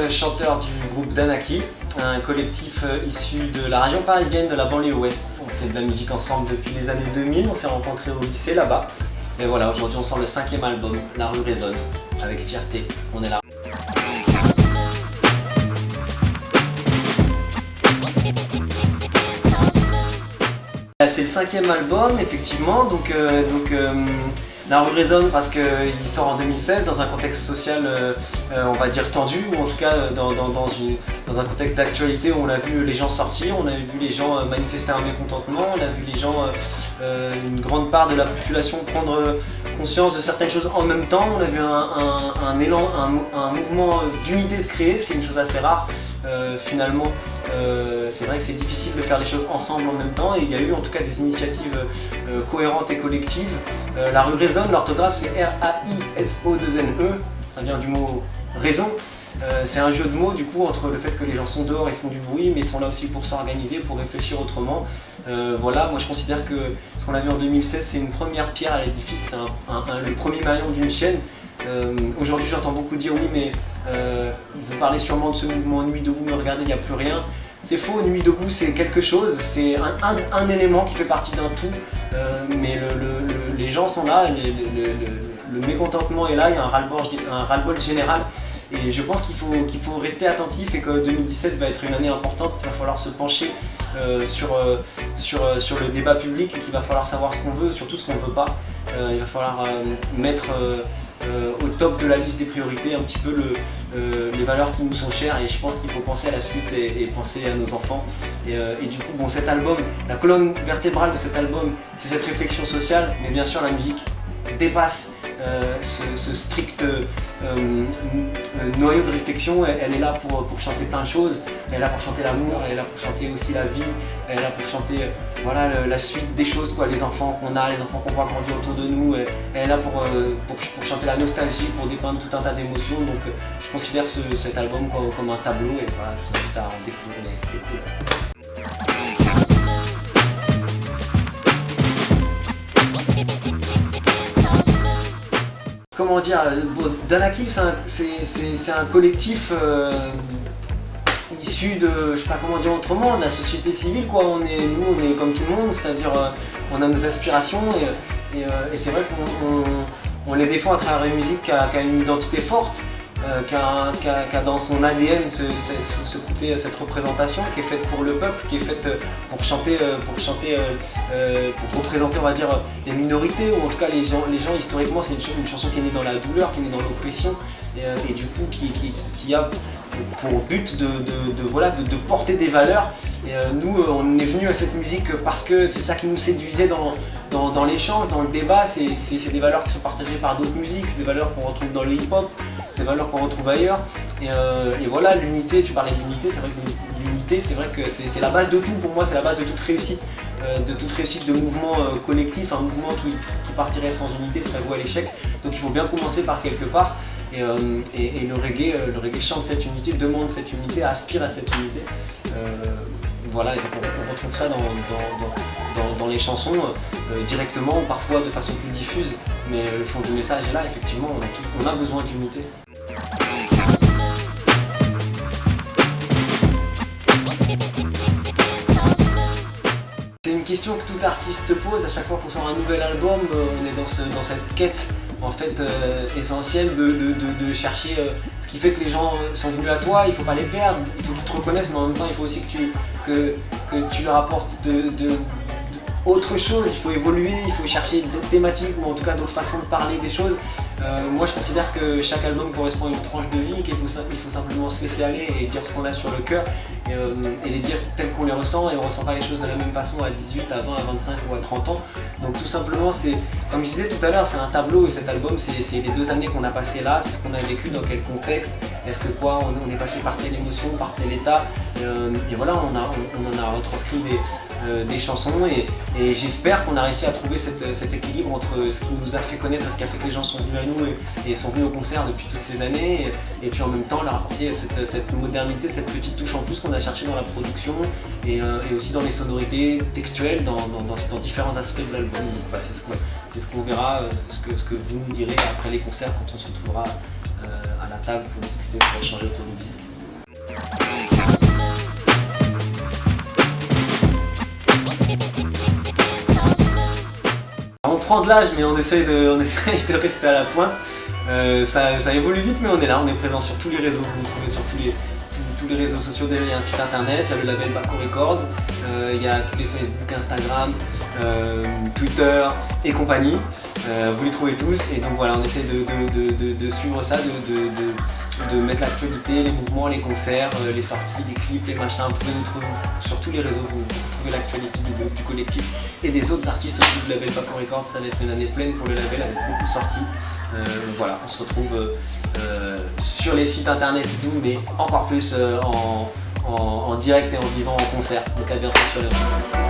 chanteur du groupe Danakil, un collectif issu de la région parisienne, de la banlieue ouest. On fait de la musique ensemble depuis les années 2000, on s'est rencontrés au lycée là-bas. Et voilà, aujourd'hui on sort le 5e album, La rue résonne, avec fierté, on est là. C'est le 5e album, effectivement, donc La rue résonne parce qu'il sort en 2016 dans un contexte social, on va dire tendu, ou en tout cas dans un contexte d'actualité où on a vu les gens sortir, on a vu les gens manifester un mécontentement, on a vu les gens, une grande part de la population prendre conscience de certaines choses en même temps, on a vu un élan, un mouvement d'unité se créer, ce qui est une chose assez rare. Finalement, c'est vrai que c'est difficile de faire les choses ensemble en même temps et il y a eu en tout cas des initiatives cohérentes et collectives. La rue résonne, l'orthographe c'est R-A-I-S-O-2-N-E, ça vient du mot raison. C'est un jeu de mots du coup entre le fait que les gens sont dehors et font du bruit mais ils sont là aussi pour s'organiser, pour réfléchir autrement. Voilà, moi je considère que ce qu'on a vu en 2016 c'est une première pierre à l'édifice, c'est le premier maillon d'une chaîne. Aujourd'hui j'entends beaucoup dire oui mais vous parlez sûrement de ce mouvement Nuit debout mais regardez il n'y a plus rien. C'est faux, Nuit debout c'est quelque chose, c'est un élément qui fait partie d'un tout, mais les gens sont là, le mécontentement est là, il y a un ras-le-bol général. Et je pense qu'il faut rester attentif et que 2017 va être une année importante, qu'il va falloir se pencher sur le débat public et qu'il va falloir savoir ce qu'on veut, surtout ce qu'on ne veut pas. Il va falloir mettre au top de la liste des priorités un petit peu les valeurs qui nous sont chères et je pense qu'il faut penser à la suite et penser à nos enfants. Et du coup, bon, cet album, la colonne vertébrale de cet album, c'est cette réflexion sociale, mais bien sûr la musique dépasse ce strict noyau de réflexion. Elle est là pour chanter plein de choses, elle est là pour chanter l'amour, elle est là pour chanter aussi la vie, elle est là pour chanter voilà, la suite des choses, quoi, les enfants qu'on a, les enfants qu'on voit grandir autour de nous, elle est là pour chanter la nostalgie, pour dépeindre tout un tas d'émotions. Donc je considère cet album comme un tableau et voilà, je vous invite à en découvrir les couleurs. Comment dire, Danakil c'est un collectif issu de, je sais pas comment dire autrement, de la société civile quoi. Nous on est comme tout le monde, c'est-à-dire on a nos aspirations et c'est vrai qu'on les défend à travers une musique qui a une identité forte, qui a dans son ADN ce côté, cette représentation qui est faite pour le peuple, qui est faite pour représenter on va dire les minorités ou en tout cas les gens historiquement. C'est une chanson qui est née dans la douleur, qui est née dans l'oppression et du coup qui a pour but de porter des valeurs. Et nous on est venu à cette musique parce que c'est ça qui nous séduisait dans l'échange, dans le débat. C'est des valeurs qui sont partagées par d'autres musiques, c'est des valeurs qu'on retrouve dans le hip-hop, c'est des valeurs qu'on retrouve ailleurs. Et voilà, l'unité, tu parlais d'unité, c'est vrai que l'unité c'est vrai que c'est la base de tout pour moi, c'est la base de toute réussite de mouvement collectif. Un mouvement qui partirait sans unité serait voué à l'échec. Donc il faut bien commencer par quelque part. Et le reggae chante cette unité, demande cette unité, aspire à cette unité. Voilà, et donc on retrouve ça dans les chansons, directement ou parfois de façon plus diffuse, mais le fond du message est là, effectivement, on a besoin d'unité. C'est une question que tout artiste se pose à chaque fois qu'on sort un nouvel album. On est dans cette quête en fait essentielle de chercher ce qui fait que les gens sont venus à toi. Il faut pas les perdre, il faut qu'ils te reconnaissent, mais en même temps il faut aussi que tu leur apportes autre chose. Il faut évoluer, il faut chercher d'autres thématiques ou en tout cas d'autres façons de parler des choses. Moi je considère que chaque album correspond à une tranche de vie, qu'il faut simplement se laisser aller et dire ce qu'on a sur le cœur et les dire tels qu'on les ressent, et on ne ressent pas les choses de la même façon à 18, à 20, à 25 ou à 30 ans. Donc tout simplement, c'est comme je disais tout à l'heure, c'est un tableau et cet album c'est les 2 années qu'on a passées là, c'est ce qu'on a vécu, dans quel contexte, est-ce que quoi, on est passé par telle émotion, par tel état, et voilà, on en a retranscrit des chansons et j'espère qu'on a réussi à trouver cet équilibre entre ce qui nous a fait connaître et ce qui a fait que les gens sont venus à nous et sont venus au concert depuis toutes ces années et puis en même temps leur apporter cette modernité, cette petite touche en plus qu'on a cherché dans la production et aussi dans les sonorités textuelles, dans différents aspects de l'album. Donc bah, c'est ce qu'on verra, ce que vous nous direz après les concerts quand on se retrouvera à la table pour discuter, pour échanger autour du disque. prend de l'âge, mais on essaye de rester à la pointe. Ça évolue vite, mais on est là, on est présent sur tous les réseaux. Vous nous trouvez sur tous les réseaux sociaux. D'ailleurs, il y a un site internet, il y a le label Paco Records, il y a tous les Facebook, Instagram, Twitter et compagnie. Vous les trouvez tous, et donc voilà, on essaie de suivre ça, de mettre l'actualité, les mouvements, les concerts, les sorties, les clips, les machins. Vous pouvez nous trouver sur tous les réseaux, vous trouvez l'actualité du collectif et des autres artistes aussi du label Paco Records. Ça va être une année pleine pour le label avec beaucoup de sorties. Voilà, on se retrouve sur les sites internet et tout, mais encore plus en direct et en vivant en concert. Donc à bientôt sur les réseaux.